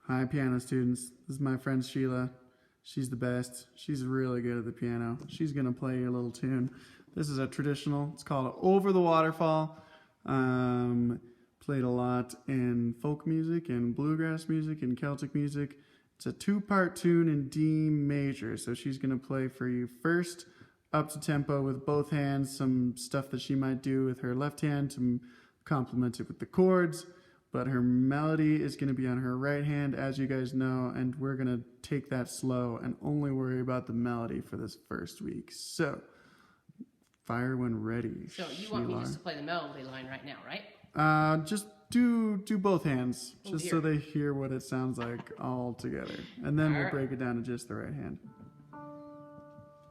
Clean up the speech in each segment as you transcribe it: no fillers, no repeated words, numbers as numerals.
Hi, piano students. This is my friend Sheila. She's the best. She's really good at the piano. She's going to play you a little tune. This is a traditional. It's called Over the Waterfall. Played a lot in folk music and bluegrass music and Celtic music. It's a two-part tune in D major. So she's going to play for you first up to tempo with both hands, some stuff that she might do with her left hand to complement it with the chords. But her melody is going to be on her right hand, as you guys know, and we're going to take that slow and only worry about the melody for this first week. So, fire when ready. So you want me just to play the melody line right now, right? Just do both hands, just so they hear what it sounds like all together. And then we'll break it down to just the right hand.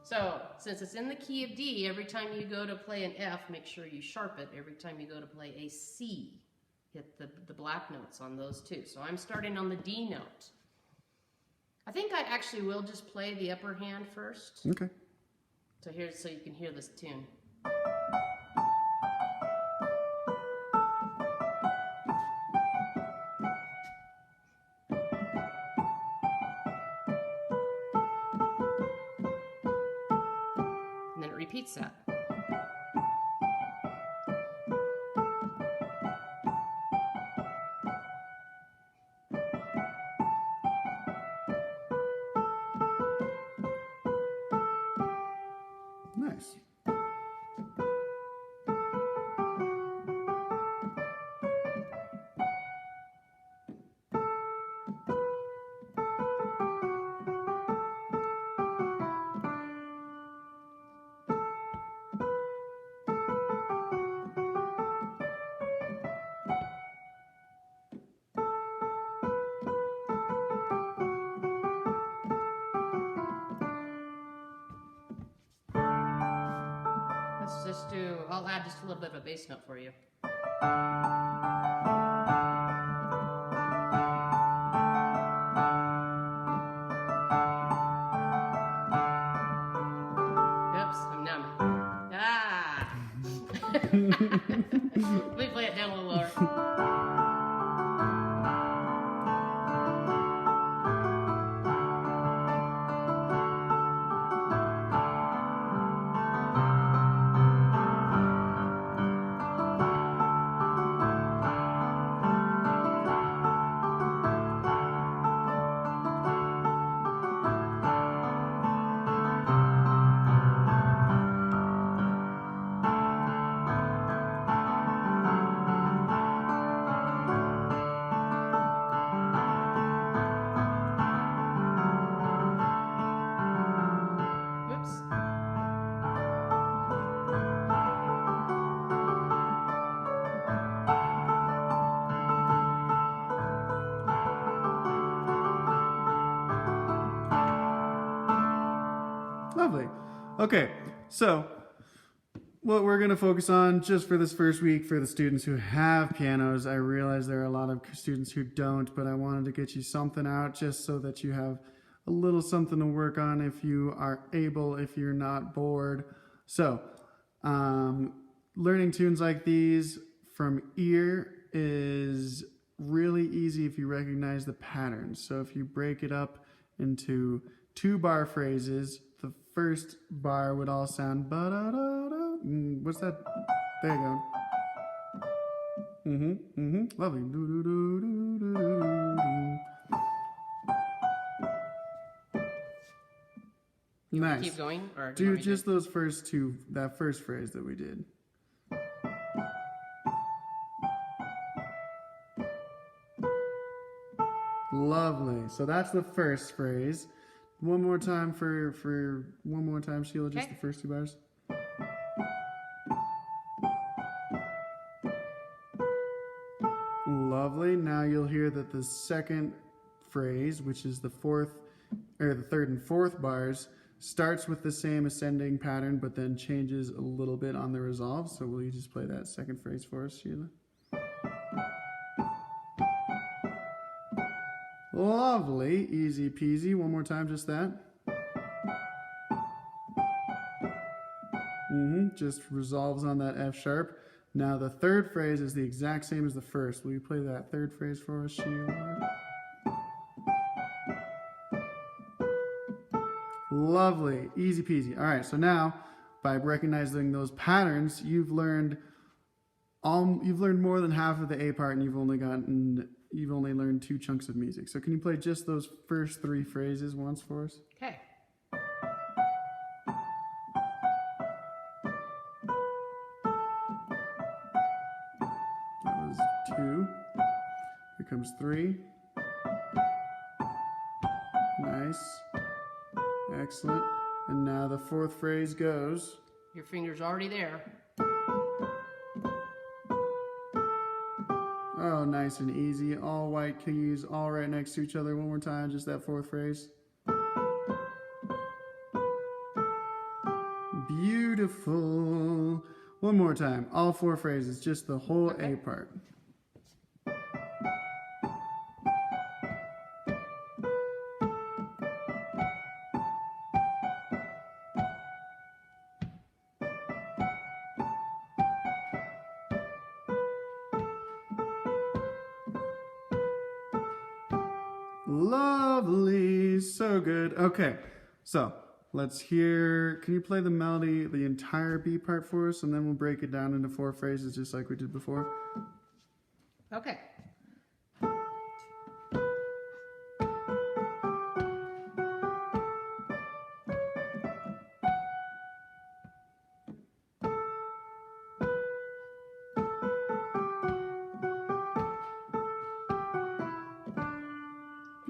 So, since it's in the key of D, every time you go to play an F, make sure you sharp it. Every time you go to play a C, hit the black notes on those two. So I'm starting on the D note. I think I actually will just play the upper hand first. Okay. So you can hear this tune. And then it repeats that. Nice. I'll add just a little bit of a bass note for you. Oops, I'm numb. Ah! Let me play it down a little lower. Lovely. Okay, so what we're going to focus on just for this first week for the students who have pianos, I realize there are a lot of students who don't, but I wanted to get you something out just so that you have a little something to work on if you are able, if you're not bored. So, learning tunes like these from ear is really easy if you recognize the patterns. So if you break it up into 2-bar phrases, the first bar would all sound ba-da-da-da. What's that? There you go. Lovely. Nice. Keep going, or do just those first two, that first phrase that we did. Lovely. So that's the first phrase. One more time for one more time, Sheila, just the first 2 bars. Lovely. Now you'll hear that the second phrase, which is the third and fourth bars, starts with the same ascending pattern, but then changes a little bit on the resolve. So will you just play that second phrase for us, Sheila? Lovely. Easy peasy. One more time, just that. Just resolves on that F sharp. Now the third phrase is the exact same as the first. Will you play that third phrase for us, Sheila? Lovely. Easy peasy. All right. So now, by recognizing those patterns, you've learned more than half of the A part, and you've only learned 2 chunks of music. So can you play just those first 3 phrases once for us? Okay. That was 2. Here comes 3. Nice. Excellent. And now the 4th phrase goes. Your finger's already there. Oh, nice and easy. All white keys, all right next to each other. One more time, just that 4th phrase. Beautiful. One more time, all 4 phrases, just the whole A part. Lovely. So good. Okay, so let's hear. Can you play the melody, the entire B part for us, and then we'll break it down into 4 phrases just like we did before? Okay.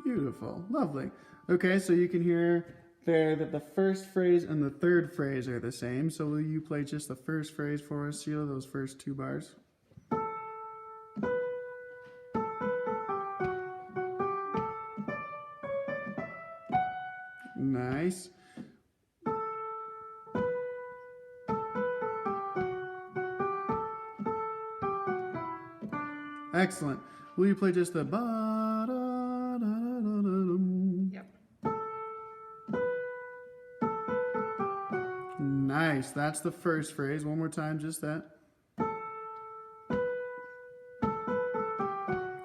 Beautiful. Lovely. Okay, so you can hear there that the first phrase and the 3rd phrase are the same. So will you play just the first phrase for us, Sheila, those first 2 bars? Nice. Excellent. Will you play just the ba da da da da da? Yep. Nice. That's the first phrase. One more time, just that.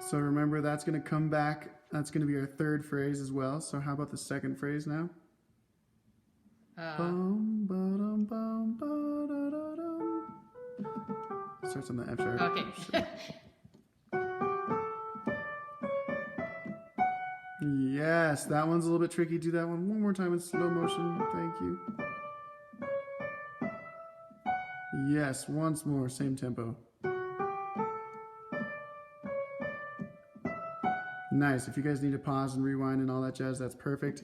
So remember, that's going to come back. That's going to be our 3rd phrase as well. So how about the 2nd phrase now? Bum, ba-dum, bum, ba-da-da-dum. Starts on the F sharp. Okay. Yes, that one's a little bit tricky. Do that one more time in slow motion. Thank you. Yes, once more, same tempo. Nice. If you guys need to pause and rewind and all that jazz, that's perfect.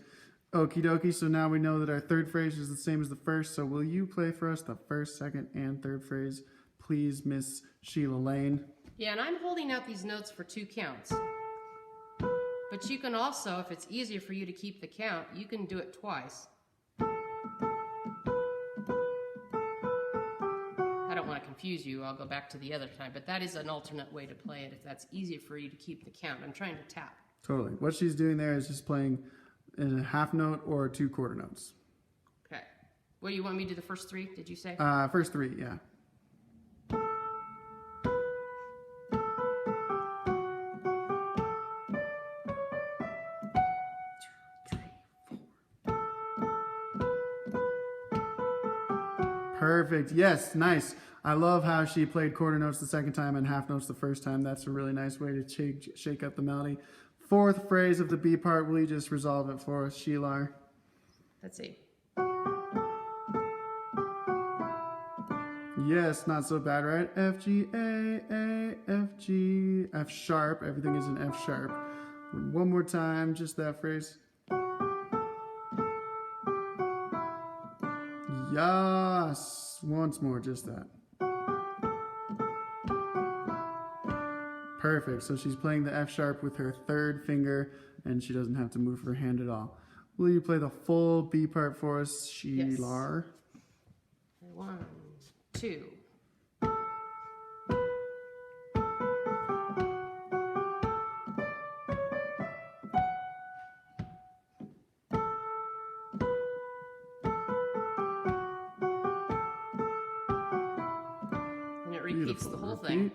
Okie dokie. So now we know that our 3rd phrase is the same as the first. So will you play for us the 1st, 2nd, and 3rd phrase, please, Miss Sheila Lane? Yeah, and I'm holding out these notes for 2 counts. But you can also, if it's easier for you to keep the count, you can do it twice. I don't want to confuse you. I'll go back to the other time. But that is an alternate way to play it if that's easier for you to keep the count. I'm trying to tap. Totally. What she's doing there is just playing in a half note or 2 quarter notes. Okay. What do you want me to do the first 3, did you say? First 3, yeah. Perfect. Yes, nice. I love how she played quarter notes the 2nd time and half notes the 1st time. That's a really nice way to shake up the melody. 4th phrase of the B part, will you just resolve it for us, Sheila? Let's see. Yes, not so bad, right? F, G, A, F, G, F sharp. Everything is in F sharp. One more time, just that phrase. Yes. Once more, just that. Perfect. So she's playing the F sharp with her 3rd finger, and she doesn't have to move her hand at all. Will you play the full B part for us, Sheila? Yes. 1, 2. And it repeats the whole thing.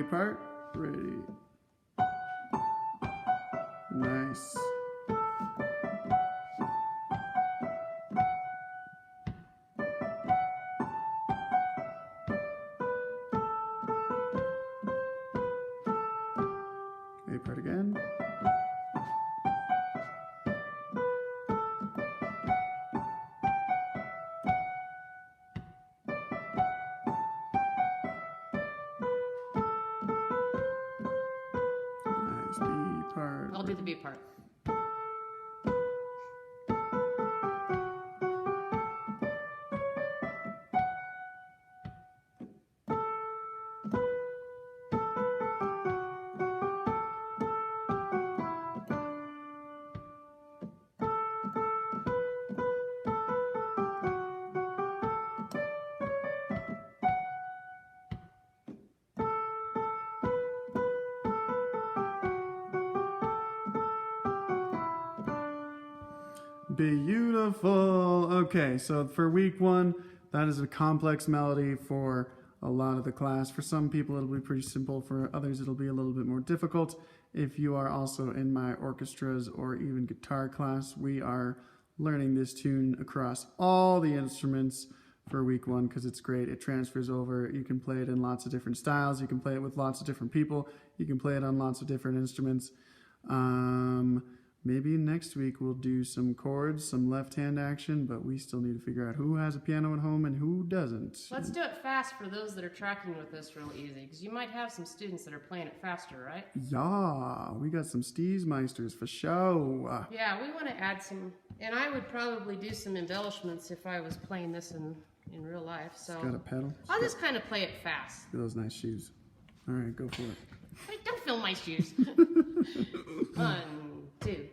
part. Ready. Nice. A part again. Nice. B part. I'll do the B part. Beautiful. Okay, so for week 1, that is a complex melody for a lot of the class. For some people, it'll be pretty simple. For others, it'll be a little bit more difficult. If you are also in my orchestras or even guitar class, we are learning this tune across all the instruments for week 1 because it's great. It transfers over. You can play it in lots of different styles. You can play it with lots of different people. You can play it on lots of different instruments. Maybe next week we'll do some chords, some left-hand action, but we still need to figure out who has a piano at home and who doesn't. Let's do it fast for those that are tracking with us real easy, because you might have some students that are playing it faster, right? Yeah, we got some Steesmeisters for show. Yeah, we want to add some, and I would probably do some embellishments if I was playing this in real life. So It's got a pedal. I'll just kind of play it fast. Look at those nice shoes. All right, go for it. Wait, don't film my shoes. 1, 2.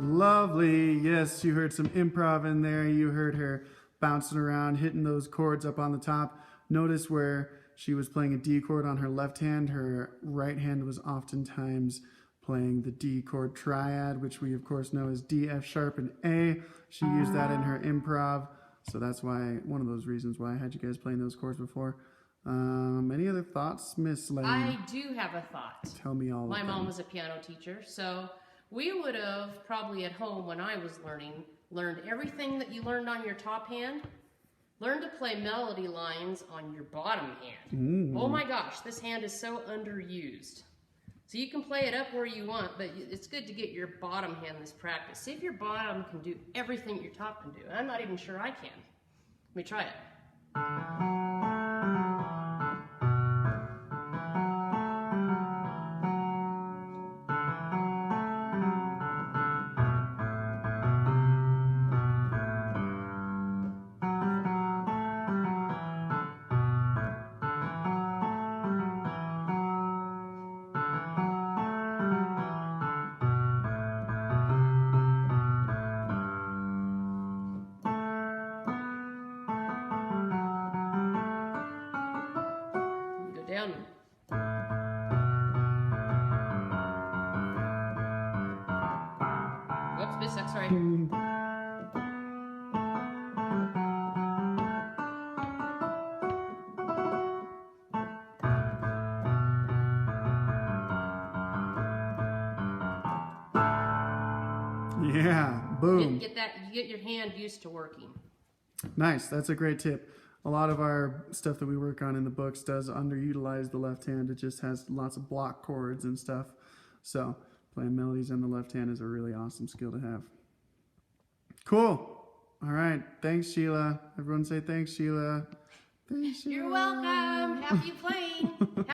Lovely. Yes, you heard some improv in there. You heard her bouncing around, hitting those chords up on the top. Notice where she was playing a D chord on her left hand. Her right hand was oftentimes playing the D chord triad, which we of course know as D, F sharp, and A. She used that in her improv. So that's why, one of those reasons why I had you guys playing those chords before. Any other thoughts, Miss Lane? I do have a thought. Tell me all of My them. mom was a piano teacher, so we would have probably at home when I was learned everything that you learned on your top hand. Learn to play melody lines on your bottom hand. Oh my gosh, this hand is so underused. So you can play it up where you want, but it's good to get your bottom hand this practice. See if your bottom can do everything your top can do. I'm not even sure I can. Let me try it. Go down. Whoops, missed that, sorry. Yeah, boom. Get your hand used to working. Nice. That's a great tip. A lot of our stuff that we work on in the books does underutilize the left hand. It just has lots of block chords and stuff. So playing melodies on the left hand is a really awesome skill to have. Cool. All right. Thanks, Sheila. Everyone say thanks, Sheila. Thanks, You're Sheila. welcome. Happy playing.